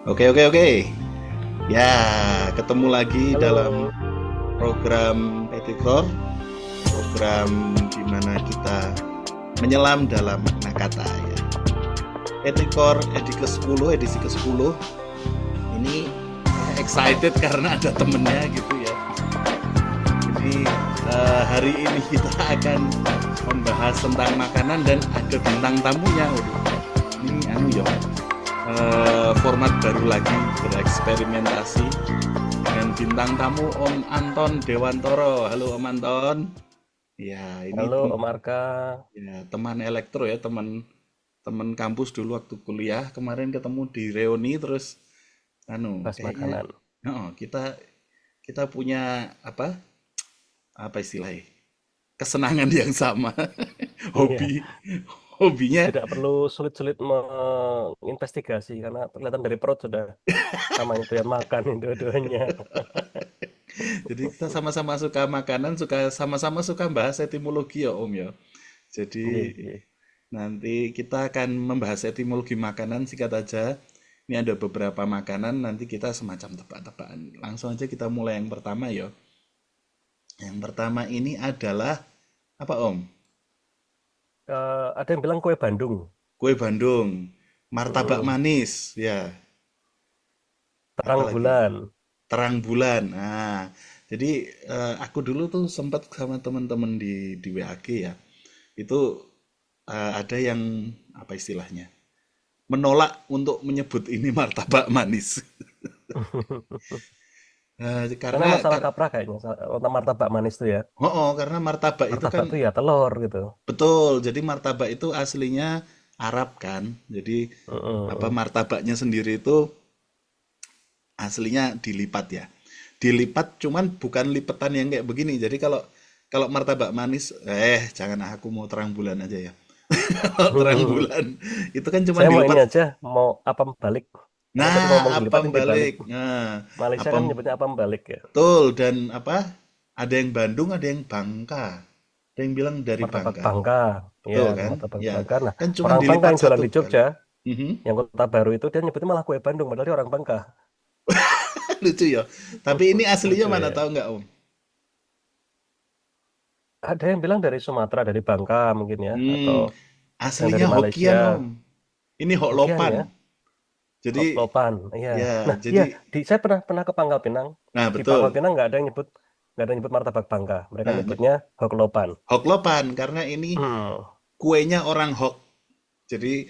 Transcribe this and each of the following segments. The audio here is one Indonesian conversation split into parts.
Oke, oke, oke. Ya, ketemu lagi dalam Halo, program Etitor, program di mana kita menyelam dalam makna kata ya. Etitor edisi ke-10. Ini saya excited karena ada temennya gitu ya. Jadi hari ini kita akan membahas tentang makanan dan ada bintang tamunya. Waduh, ini ya, format baru lagi bereksperimentasi dengan bintang tamu Om Anton Dewantoro. Halo Om Anton. Ya, ini halo Om Arka. ya, teman elektro ya, teman teman kampus dulu waktu kuliah. Kemarin ketemu di reuni terus Pas kayaknya makanan. kita kita punya apa istilahnya? Kesenangan yang sama. Iya, Hobi hobinya. tidak perlu sulit-sulit menginvestigasi karena kelihatan dari perut sudah sama itu yang makan dua-duanya. Jadi kita sama-sama suka makanan, sama-sama suka bahas etimologi ya Om ya. Iya, Jadi iya. nanti kita akan membahas etimologi makanan singkat aja. Ini ada beberapa makanan, nanti kita semacam tebak-tebakan. Langsung aja kita mulai yang pertama ya. Yang pertama ini adalah apa Om? Ada yang bilang kue Bandung. Kue Bandung, martabak Mm, manis, ya. terang Apalagi bulan. terang bulan. Nah, jadi aku dulu tuh sempat sama teman-teman di WAG ya. Itu ada yang apa istilahnya? Menolak untuk menyebut ini martabak manis. Karena Karena masalah kaprah kayaknya, tentang martabak manis itu ya. karena martabak itu kan Martabak itu ya telur gitu. betul. Jadi martabak itu aslinya Arab kan. Jadi apa Mm, martabaknya sendiri itu aslinya dilipat ya. Dilipat cuman bukan lipetan yang kayak begini. Jadi kalau kalau martabak manis, jangan aku mau terang bulan aja ya. Kalau terang mm. bulan itu kan cuman Saya mau ini dilipat. aja, mau apam balik. Karena tadi Nah, ngomong dilipat apam ini dibalik. balik. Nah, Malaysia kan apam nyebutnya apam balik ya. betul dan apa? Ada yang Bandung, ada yang Bangka. Ada yang bilang dari Martabak Bangka. Bangka. Ya, Betul ada kan? martabak Ya, Bangka. Nah, kan cuman orang Bangka dilipat yang jualan satu di kali. Jogja, Mhm. yang kota baru itu dia nyebutnya malah kue Bandung, padahal dia orang Bangka. Lucu ya. Tapi ini aslinya Lucu mana ya. tahu nggak Om? Ada yang bilang dari Sumatera, dari Bangka mungkin ya, atau Hmm, yang dari aslinya Malaysia. Hokian Om. Ini Hokian Hoklopan. ya, Jadi Hoklopan. Iya. ya, Nah, iya, jadi saya pernah pernah ke Pangkal Pinang. nah Di Pangkal betul. Pinang nggak ada yang nyebut martabak Bangka. Mereka Nah, nyebutnya Hoklopan. Hoklopan karena ini Hmm. kuenya orang Hok. Jadi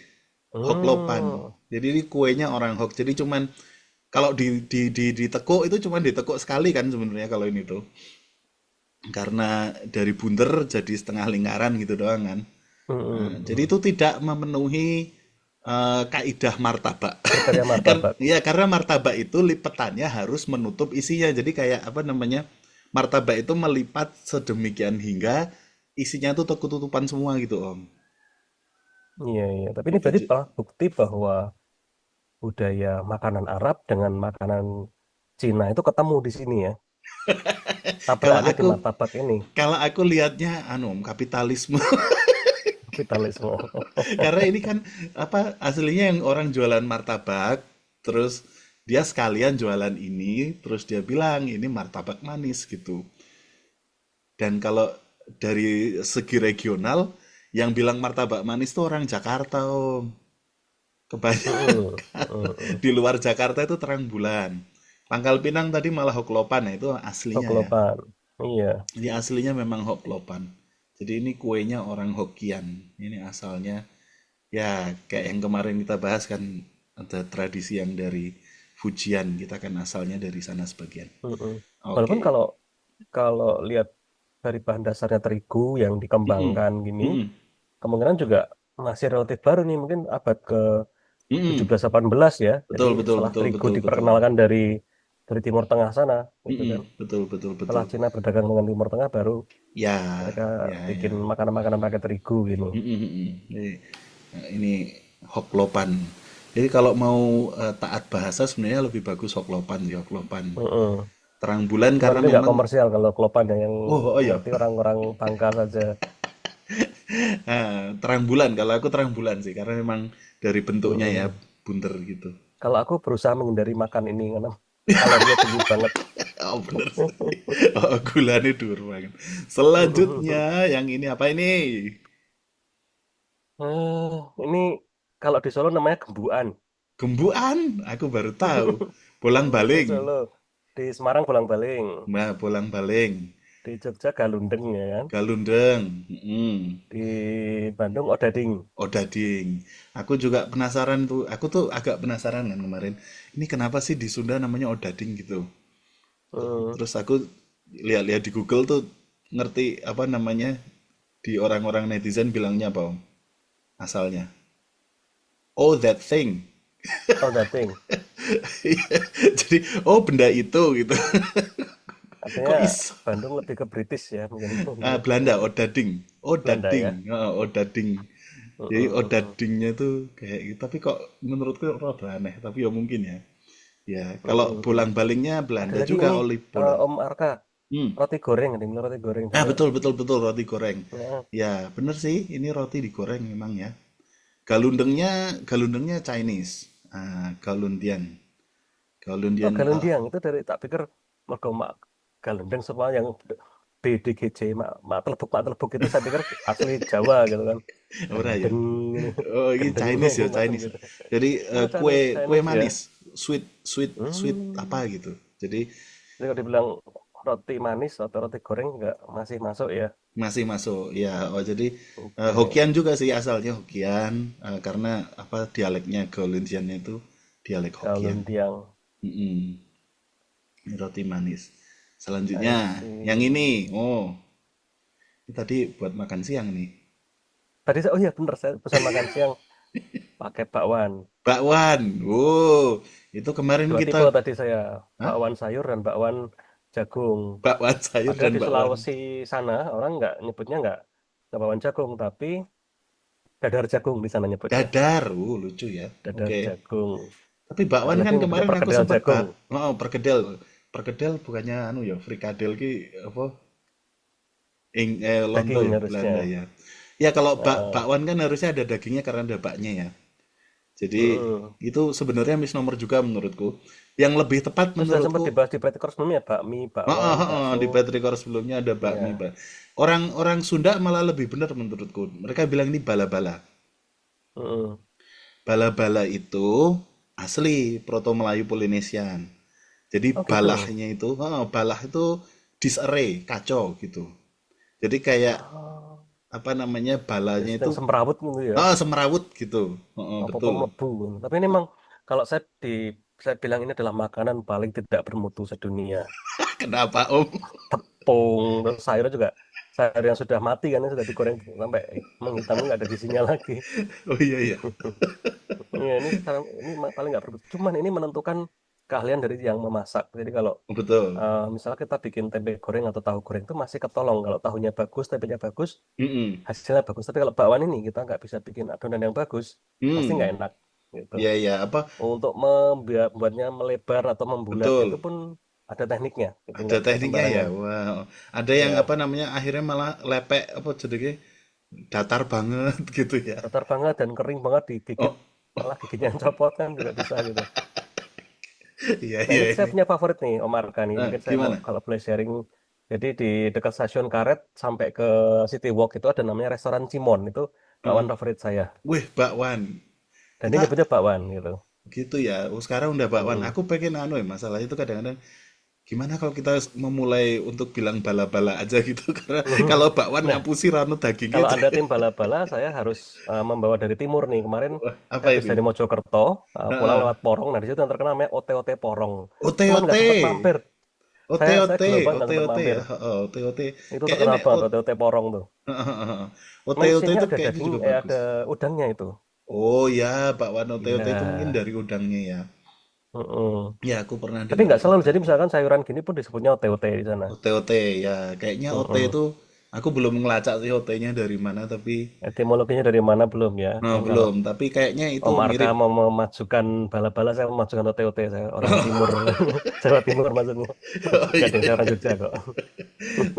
Hoklopan. Hmm. Jadi ini kuenya orang Hok. Jadi cuman kalau ditekuk itu cuman ditekuk sekali kan sebenarnya kalau ini tuh. Karena dari bunder jadi setengah lingkaran gitu doang kan. Hmm. Nah, jadi Hmm. itu tidak memenuhi kaidah martabak. Kriteria Kan martabak. ya karena martabak itu lipetannya harus menutup isinya. Jadi kayak apa namanya? Martabak itu melipat sedemikian hingga isinya tuh ketutupan semua gitu, Om. Iya, iya. Tapi ini Gitu. berarti bukti bahwa budaya makanan Arab dengan makanan Cina itu ketemu di sini ya. Tampil Kalau lagi di aku martabak ini. kalau aku lihatnya Om, kapitalisme. Kapitalisme. Karena ini kan apa aslinya yang orang jualan martabak, terus dia sekalian jualan ini, terus dia bilang ini martabak manis gitu. Dan kalau dari segi regional, yang bilang martabak manis tuh orang Jakarta, Om. Kebanyakan Mm-mm, mm-mm. di luar Jakarta itu terang bulan. Pangkal Pinang tadi malah Hoklopan, nah itu aslinya ya. Hoklopan. Iya. Ini aslinya memang Hoklopan. Jadi ini kuenya orang Hokian. Ini asalnya ya kayak yang kemarin kita bahas kan ada tradisi yang dari Fujian. Kita kan asalnya dari sana sebagian. Mm-mm. Oke. Walaupun kalau kalau lihat dari bahan dasarnya terigu yang Mm-mm. dikembangkan gini, Mm-mm. kemungkinan juga masih relatif baru nih, mungkin abad ke Mm-mm. 17-18 ya. Jadi Betul, betul, setelah betul, terigu betul, betul. diperkenalkan dari Timur Tengah sana, gitu Mm-mm. kan. Betul, betul, Setelah betul. Cina berdagang dengan Timur Tengah, baru Ya, mereka ya, bikin ya. makanan-makanan pakai terigu gitu. Mm-mm, mm-mm. Ini Hoklopan. Jadi kalau mau taat bahasa sebenarnya lebih bagus Hoklopan sih, Hoklopan. Mm-mm. Terang bulan Cuman karena ini nggak memang komersial kalau Klopan yang oh, oh iya. ngerti orang-orang Bangka saja. Terang bulan kalau aku terang bulan sih karena memang dari bentuknya ya Mm-mm. bunter gitu. Kalau aku berusaha menghindari makan ini karena kalorinya tinggi banget. Oh bener sih. Oh, gulanya dur banget. Selanjutnya yang ini apa ini? Ini kalau di Solo namanya gembuan. Gembuan, aku baru tahu. Bolang Di baling. Solo, di Semarang bolang-baling, Nah, bolang baling. di Jogja galundeng ya kan, Galundeng. di Bandung odading. Odading. Aku juga penasaran tuh. Aku tuh agak penasaran kan kemarin. Ini kenapa sih di Sunda namanya odading gitu? Hmm. Terus aku lihat-lihat di Google tuh ngerti apa namanya di orang-orang netizen bilangnya apa Om? Asalnya. Oh, that thing. Odading, Jadi, oh benda itu gitu. artinya Kok iso? Bandung lebih ke British ya mungkin. Ah, Belanda, odading. Belanda Odading. ya. Oh, odading. Jadi Mm-mm. odadingnya tuh kayak gitu. Tapi kok menurutku rada aneh. Tapi ya mungkin ya. Ya, kalau Mm-mm. bolang-balingnya Ada Belanda lagi juga ini oli bolang. Om Arka, Hmm. roti goreng, ada yang bilang roti goreng Ah, juga. betul betul betul roti goreng. Ya. Ya, bener sih. Ini roti digoreng memang ya. Galundengnya Chinese. Ah, galundian. Oh, Galundian. galundiang itu dari tak pikir mergo mak galundeng semua yang BDGJ mak telebuk itu saya pikir asli Jawa gitu kan. Ora ya. Gendeng gitu. Oh, ini Gendengnya Chinese ya, gimana Chinese. gitu. Jadi Oh, kue kue Chinese ya. manis, sweet sweet sweet apa Hmm. gitu. Jadi Jadi kalau dibilang roti manis atau roti goreng nggak masih masuk ya. masih masuk. Ya, oh jadi Oke. Hokian juga sih asalnya Hokian karena apa dialeknya Gaulunsiannya itu dialek Hokian. Galundiang. Mm-mm. Ini roti manis. I Selanjutnya yang see. ini. Oh, ini tadi buat makan siang nih. Tadi oh iya bener saya pesan makan siang pakai bakwan. Bakwan. Wow, itu kemarin Dua kita. tipe tadi saya, Hah? bakwan sayur dan bakwan jagung. Bakwan sayur Padahal dan di bakwan Sulawesi sana orang nggak nyebutnya nggak bakwan jagung, tapi dadar jagung di sana nyebutnya. dadar. Lucu ya. Dadar Oke. jagung. Tapi Ada bakwan lagi kan nyebutnya kemarin aku perkedel sempat jagung. oh, perkedel. Perkedel bukannya anu ya, frikadel ki apa? Londo Daging ya, harusnya. Belanda ya. Ya kalau Heeh. bakwan kan harusnya ada dagingnya karena ada baknya ya. Jadi Mm-mm. itu sebenarnya misnomer juga menurutku. Yang lebih tepat Oh, sudah sempat menurutku, dibahas di Practical sebelumnya, bakmi, bakwan, di bakso. Patrick sebelumnya ada bakmi, Ya. Orang-orang Sunda malah lebih benar menurutku. Mereka bilang ini bala-bala. Mm-mm. Bala-bala itu asli Proto Melayu Polinesian. Jadi Oh gitu. balah itu disarray, kacau gitu. Jadi kayak Oh, apa namanya balanya sedang itu semrawut gitu ya. semerawut gitu. Apa-apa Betul. mlebu. Tapi ini memang kalau saya bilang ini adalah makanan paling tidak bermutu sedunia. Kenapa Om? Tepung, terus sayurnya juga sayur yang sudah mati kan, yang sudah digoreng sampai menghitam nggak ada gizinya lagi. Oh iya iya. Ya, ini sekarang ini paling nggak bermutu. Cuman ini menentukan keahlian dari yang memasak. Jadi kalau Betul. misalnya kita bikin tempe goreng atau tahu goreng itu masih ketolong. Kalau tahunya bagus, tempenya bagus, Mm-mm. hasilnya bagus. Tapi kalau bakwan ini kita nggak bisa bikin adonan yang bagus, pasti nggak Hmm. enak gitu. Iya iya apa? Untuk membuatnya melebar atau membulat itu Betul. pun ada tekniknya. Itu Ada nggak bisa tekniknya ya. sembarangan. Wow. Ada yang apa Ya, namanya akhirnya malah lepek apa jadi datar banget gitu ya. datar banget dan kering banget digigit, Oh, malah gigitnya yang copot kan juga bisa gitu. iya Nah iya ini saya ini. punya favorit nih Om Arka nih. Nah, Mungkin saya mau gimana? kalau boleh sharing. Jadi di dekat stasiun Karet sampai ke City Walk itu ada namanya restoran Cimon. Itu Heeh. bakwan favorit saya. Wih, bakwan. Dan ini Kita nyebutnya bakwan gitu. gitu ya. Oh, sekarang udah bakwan. Mm-mm. Aku pengen anu ya, masalah itu kadang-kadang gimana kalau kita memulai untuk bilang bala-bala aja gitu karena kalau bakwan Nah, ngapusi rano dagingnya kalau Anda tim bala-bala, saya harus membawa dari timur nih. Kemarin apa saya habis itu? dari Mojokerto, pulang Heeh. lewat Porong. Nah, di situ yang terkenal namanya OT-OT Porong. Cuman OTOT. nggak sempat mampir. Saya OTOT, gelo banget nggak sempat OTOT mampir. ya. Heeh, OTOT. Itu Kayaknya terkenal nek banget OT-OT Porong tuh. Cuman OTOT sini itu ada kayaknya daging, juga bagus. ada udangnya itu. Oh ya, bakwan OTOT Iya. itu mungkin dari udangnya ya. Mm-mm. Ya, aku pernah Tapi dengar nggak itu selalu. Jadi daging. misalkan sayuran gini pun disebutnya OT-OT di sana. OTOT ya, kayaknya OT Mm-mm. itu aku belum ngelacak sih OT-nya dari mana tapi Etimologinya dari mana belum ya? nah Mungkin kalau belum, tapi kayaknya itu Om Arka mirip. mau memajukan bala-bala, saya memajukan OT-OT. Saya orang timur, Jawa Timur maksudnya. Oh Gak iya. ada yang saya orang Jogja kok.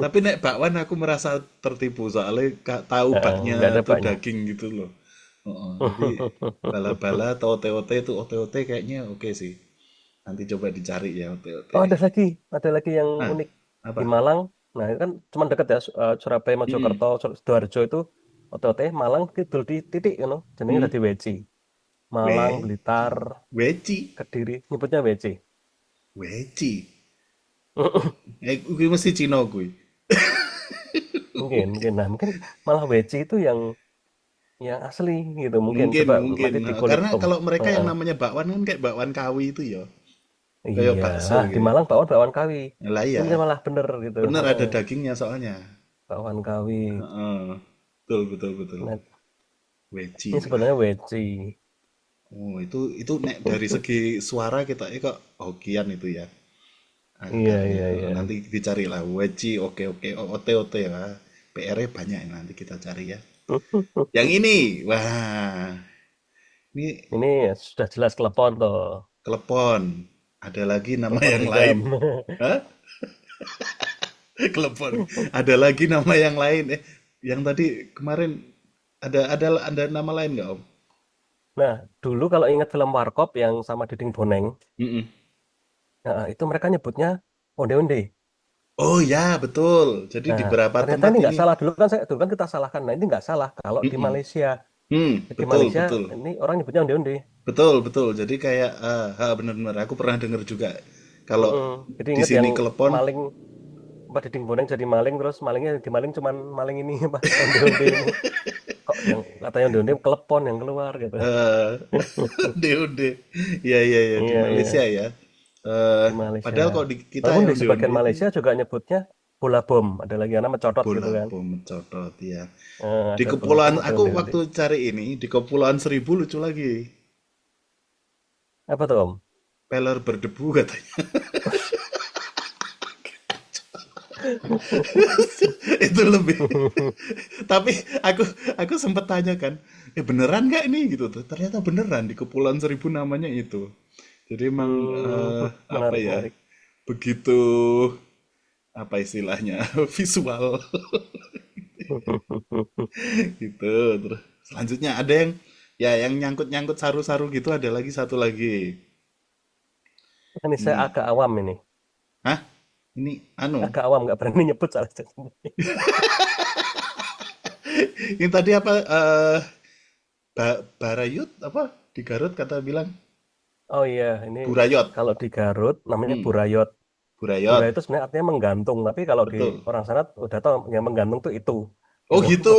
Tapi nek bakwan aku merasa tertipu soalnya tahu baknya Nggak ada tuh baknya. daging gitu loh. Oh, nanti bala-bala atau OT-OT itu OT-OT kayaknya oke sih. Nanti coba dicari ya OT-OT. Oh, ada lagi yang Nah, unik di apa? Malang. Nah, itu kan cuma dekat ya, Surabaya, Mm-mm. Mojokerto, Sidoarjo itu OTT Malang kidul di titik, jenenge Hmm. dadi Weci. Malang, Weci. Blitar, Weci. Kediri, nyebutnya WC. Weci. Kuwi mesti Cina kuwi. Mungkin, mungkin. Nah, mungkin malah WC itu yang asli gitu. Mungkin Mungkin, coba mungkin. nanti dikulik, Karena Om. kalau mereka yang Heeh. namanya bakwan kan kayak bakwan kawi itu ya. Kayak Iya, bakso di gitu. Malang bakwan Kawi. Lah Itu ya, mungkin malah bener gitu. bener ada Heeh. dagingnya soalnya. Bakwan Kawi. Heeh. Betul, betul, betul. Nah, Weci. ini Wah. sebenarnya WC. Oh, itu nek dari segi suara kita kok hokian itu ya. Iya, Agak iya, iya. nanti dicari lah weci oke oke OT OT lah. PR-nya banyak nanti kita cari ya. Yang ini, wah, ini Ini sudah jelas telepon toh. klepon. Ada lagi nama Telepon yang genggam. lain. Hah? Klepon. Ada lagi nama yang lain. Yang tadi kemarin ada nama lain nggak Om? Nah, dulu kalau ingat film Warkop yang sama Dinding Boneng, Mm-mm. nah, itu mereka nyebutnya onde-onde. Oh ya betul. Jadi di Nah, beberapa ternyata tempat ini nggak ini, salah. Dulu kan kita salahkan. Nah, ini nggak salah. Kalau di mm-mm. Malaysia, di Betul Malaysia betul ini orang nyebutnya onde-onde. betul betul. Jadi kayak benar-benar aku pernah dengar juga kalau Mm-mm. Jadi di ingat yang sini klepon. maling, apa Dinding Boneng jadi maling, terus malingnya di maling cuman maling ini apa onde-onde ini. Kok yang katanya onde-onde kelepon yang keluar gitu. eh Onde-onde. Iya iya iya di Iya, Malaysia iya. ya. Di Malaysia. Padahal kalau di kita Walaupun yang di onde-onde sebagian itu Malaysia juga nyebutnya bola bom. Ada lagi yang nama codot gitu bola kan. bom mencotot ya. Di Ada bola bom, kepulauan ada aku onde-onde. waktu cari ini di Kepulauan Seribu lucu lagi. Apa tuh, Om? Peler berdebu katanya. Itu lebih. Tapi aku sempat tanya kan, beneran nggak ini gitu tuh? Ternyata beneran di Kepulauan Seribu namanya itu. Jadi emang apa Menarik, ya? menarik. Begitu apa istilahnya visual gitu. Terus selanjutnya ada yang ya yang nyangkut-nyangkut saru-saru gitu ada lagi satu lagi. Ini saya Ini, agak awam ini. hah? Ini anu, Agak awam, nggak berani nyebut salah satu. ini tadi apa? Barayut apa? Di Garut kata bilang Oh iya, ini Burayot. kalau di Garut namanya Hmm, burayot. Burayot Burayot. itu sebenarnya artinya menggantung, tapi kalau di Betul. orang sana udah tahu yang menggantung tuh itu. Oh Gitu. gitu.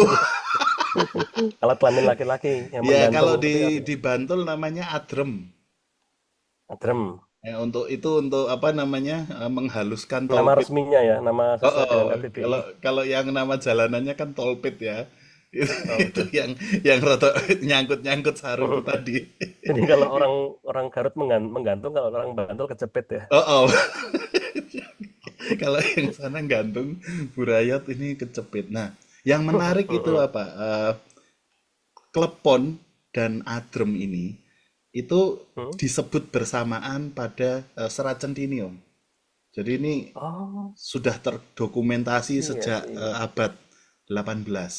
Alat kelamin laki-laki yang Ya menggantung kalau itu ya di Bantul namanya adrem. adrem. Untuk itu untuk apa namanya menghaluskan Nama tolpit. resminya ya, nama Oh, sesuai oh. dengan KTPI. Kalau kalau yang nama jalanannya kan tolpit ya. Itu, Oh, itu betul. yang rada nyangkut-nyangkut saru itu tadi. Jadi kalau orang orang Garut menggantung, kalau orang Bantul kecepit ya. Oh, oh. Kalau yang sana gantung burayot ini kecepit. Nah, yang menarik itu apa? Klepon dan adrem ini itu Hmm? disebut bersamaan pada Serat Centini, Om. Jadi ini Oh, sudah terdokumentasi iya sejak sih. abad 18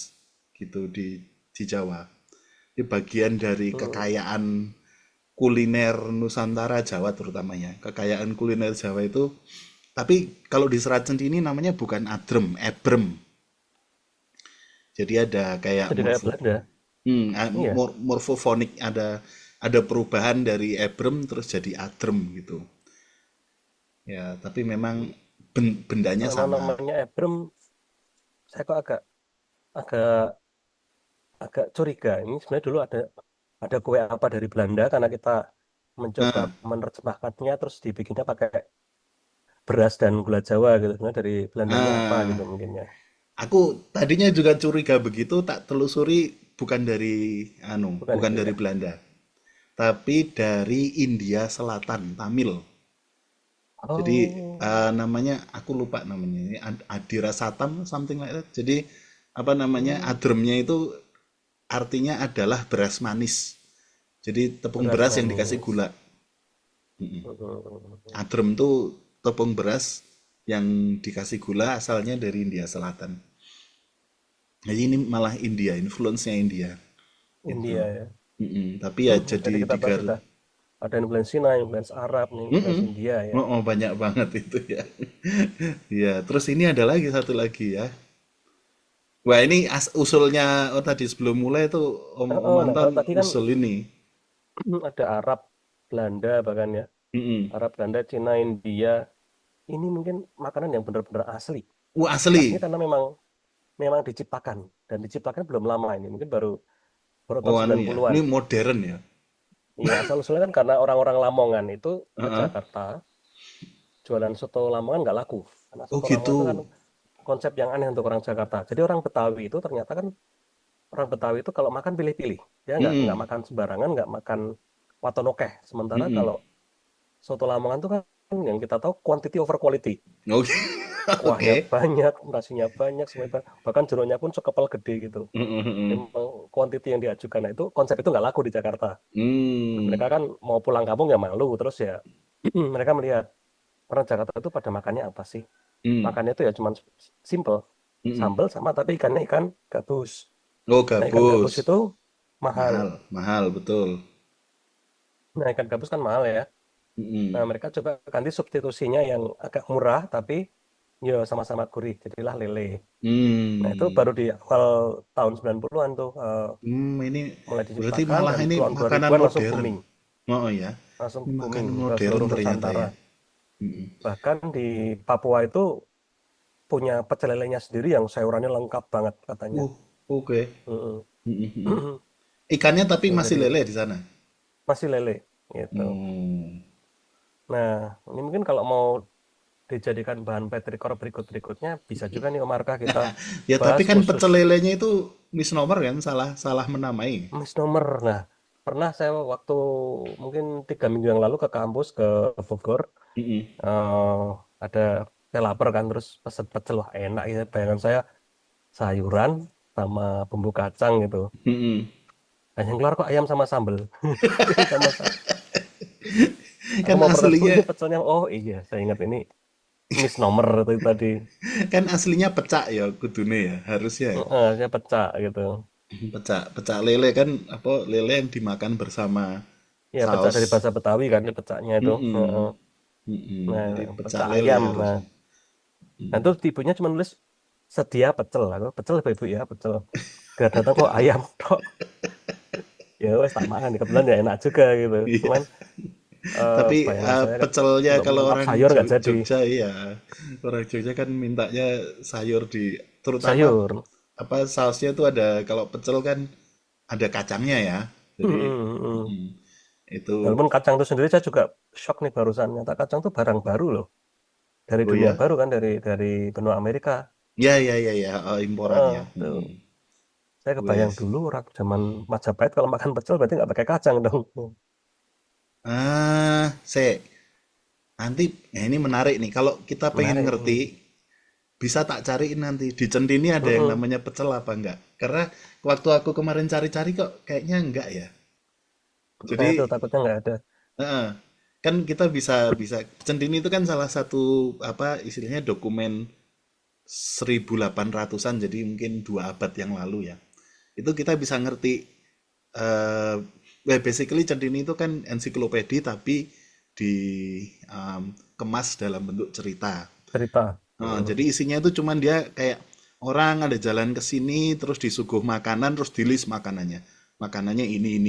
gitu di Jawa. Ini bagian dari Hmm. kekayaan kuliner Nusantara Jawa terutamanya. Kekayaan kuliner Jawa itu tapi kalau di Serat Centini namanya bukan adrem, ebrem. Jadi ada kayak Jadi kayak Belanda. Iya. morfofonik ada perubahan dari ebrem terus jadi adrem gitu. Ya, tapi memang bendanya Memang sama. namanya Ebrem, saya kok agak agak agak curiga. Ini sebenarnya dulu ada kue apa dari Belanda karena kita mencoba Nah, menerjemahkannya terus dibikinnya pakai beras dan gula Jawa gitu. Sebenarnya dari Belandanya apa nah, gitu mungkin ya. aku tadinya juga curiga begitu, tak telusuri Bukan bukan itu dari ya. Belanda, tapi dari India Selatan, Tamil. Jadi Oh. namanya aku lupa namanya, ini Adira Satam something like that. Jadi apa namanya? Hmm, Adremnya itu artinya adalah beras manis. Jadi tepung beras beras yang dikasih manis. gula. Hmm. Adrem tuh tepung beras yang dikasih gula asalnya dari India Selatan. Jadi ini malah India, influence-nya India. India gitu. ya. Tapi ya Jadi jadi kita di bahas Garut. sudah ada influence Cina, influence Arab, nih, influence Mm-mm. India ya. Oh, banyak banget itu ya. Ya, terus ini ada lagi satu lagi ya. Wah, ini usulnya tadi sebelum mulai tuh Om Oh, nah Anton kalau tadi kan usul ini. ada Arab, Belanda bahkan ya. Mm-mm. Arab, Belanda, Cina, India. Ini mungkin makanan yang benar-benar asli. Wah, Asli asli. karena memang diciptakan dan diciptakan belum lama ini. Mungkin baru baru tahun Oh, anu ya. 90-an. Ini modern ya. Iya, asal usulnya kan karena orang-orang Lamongan itu ke Heeh. Jakarta jualan soto Lamongan nggak laku. Karena Oh, soto Lamongan itu kan gitu. konsep yang aneh untuk orang Jakarta. Jadi orang Betawi itu ternyata kan orang Betawi itu kalau makan pilih-pilih. Dia nggak Mm-mm. makan sembarangan, nggak makan watonokeh. Sementara Mm-mm. kalau soto Lamongan itu kan yang kita tahu quantity over quality. Oke. Kuahnya Oke. banyak, nasinya banyak, semuanya bahkan jeruknya pun sekepal gede gitu. Mm-mm. Memang quantity yang diajukan. Nah, itu konsep itu nggak laku di Jakarta. Hmm. Mereka kan mau pulang kampung ya malu, terus ya mereka melihat orang Jakarta itu pada makannya apa sih? Hmm. Makannya itu ya cuman simple, Mm-mm. sambal sama tapi ikannya ikan gabus. Oh, Nah, ikan gabus gabus. itu mahal. Mahal, mahal betul. Nah, ikan gabus kan mahal ya. Nah, Mm-mm. mereka coba ganti substitusinya yang agak murah tapi ya sama-sama gurih. Jadilah lele. Nah, itu Hmm. baru di awal tahun 90-an tuh Ini mulai berarti diciptakan malah dan ini tahun makanan 2000-an langsung modern. booming. Oh ya, Langsung ini booming makanan ke modern seluruh ternyata Nusantara. ya. Mm-mm. Bahkan di Papua itu punya pecel lelenya sendiri yang sayurannya lengkap banget katanya. Oke. Mm-mm. Mm-mm. Ikannya tapi Gitu, masih jadi lele di sana. masih lele gitu. Hmm. Nah, ini mungkin kalau mau dijadikan bahan petrikor berikut-berikutnya bisa juga nih Om Arka kita Ya tapi bahas kan khusus pecel lelenya itu misnomer kan, salah salah menamai. misnomer. Nah, pernah saya waktu mungkin 3 minggu yang lalu ke kampus ke Bogor, Mm-mm. eh, ada saya lapar kan terus pesen pecel wah enak ya bayangan saya sayuran sama bumbu kacang gitu. Mm-mm. Nah, yang keluar kok ayam sama sambel. Sama aku Kan mau protes bu ini aslinya pecelnya oh iya saya ingat ini misnomer itu tadi. kan aslinya pecak ya kudune ya, harusnya ya. Saya pecah gitu. Pecak, pecak lele kan apa lele yang dimakan bersama Ya pecah saus. dari bahasa Betawi kan ini pecahnya itu. Mm-mm. Mm-mm. Nah, Jadi pecak pecah lele ayam. Nah, harusnya. nah itu ibunya cuma nulis sedia pecel. Aku pecel apa ibu ya pecel. Gak datang kok ayam tok. Ya wes tak makan. Kebetulan ya enak juga gitu. Iya. Cuman Tapi bayangan saya kan pecelnya untuk kalau menyantap orang sayur nggak jadi. Jogja iya. Orang Jogja kan mintanya sayur di terutama Sayur. apa sausnya tuh ada kalau pecel kan ada kacangnya ya. Jadi mm, itu Walaupun kacang itu sendiri saya juga shock nih barusan. Nyata kacang tuh barang baru loh. Dari oh dunia ya. baru kan dari benua Amerika. Ya ya ya ya imporan ya. Tuh. Saya kebayang Wes. dulu orang zaman Majapahit kalau makan pecel berarti nggak pakai kacang dong. Se nanti ini menarik nih. Kalau kita pengen Menarik ngerti nih. bisa tak cariin nanti di Centini ada yang Mm-mm. namanya pecel apa enggak? Karena waktu aku kemarin cari-cari kok kayaknya enggak ya. Nah Jadi itu takutnya nggak ada. heeh, kan kita bisa bisa Centini itu kan salah satu apa istilahnya dokumen 1800-an jadi mungkin 2 abad yang lalu ya. Itu kita bisa ngerti basically Centini itu kan ensiklopedia tapi dikemas dalam bentuk cerita. Cerita. Jadi isinya itu cuman dia kayak orang ada jalan ke sini terus disuguh makanan terus di list makanannya. Makanannya ini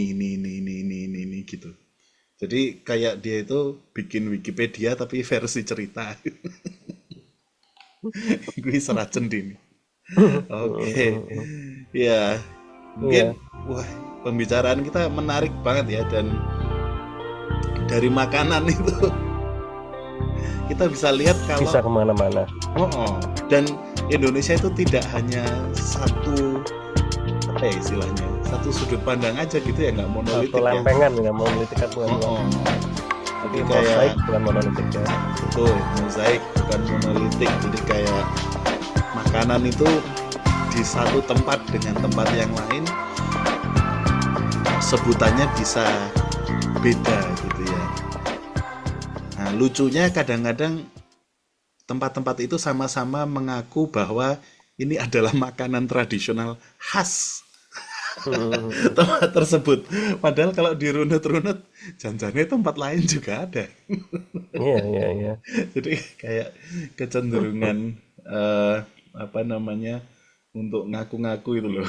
gitu. Jadi kayak dia itu bikin Wikipedia tapi versi cerita. Gue serat Centini. Oke. Ya, mungkin Iya, wah pembicaraan kita menarik banget ya dan dari makanan itu kita bisa lihat kalau bisa kemana-mana. dan Indonesia itu tidak hanya satu apa ya istilahnya satu sudut pandang aja gitu ya nggak Satu monolitik ya. lempengan nggak monolitik kan bukan bukan. Oh, Tapi jadi mosaik kayak bukan monolitik ya. betul mozaik bukan monolitik jadi kayak makanan itu di satu tempat dengan tempat yang lain sebutannya bisa beda gitu ya. Nah, lucunya kadang-kadang tempat-tempat itu sama-sama mengaku bahwa ini adalah makanan tradisional khas Hmm. tempat tersebut. Padahal kalau dirunut-runut, janjinya tempat lain juga ada. Iya, iya, iya. Jadi kayak kecenderungan apa namanya untuk ngaku-ngaku itu loh.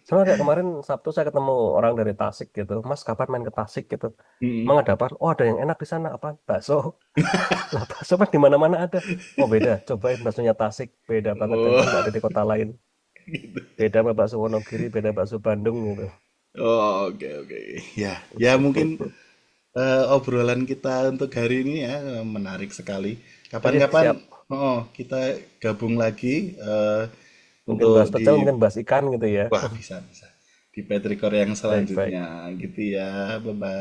Sama kayak kemarin Sabtu saya ketemu orang dari Tasik gitu. Mas, kapan main ke Tasik gitu? Mm-mm. Emang ada apa? Oh, ada yang enak di sana. Apa? Bakso. Lah, bakso kan di mana-mana ada. Oh, beda. Cobain baksonya Tasik. Beda banget dan itu nggak Oh, ada di kota lain. Beda sama bakso Wonogiri, beda bakso Bandung gitu. oh, oke oke. Ya, ya mungkin obrolan kita untuk hari ini ya menarik sekali. Oke, Kapan-kapan siap. oh, kita gabung lagi Mungkin untuk bahas di pecel, mungkin bahas ikan gitu ya. wah bisa bisa di Petrikor yang Baik, baik. selanjutnya gitu ya. Bye bye.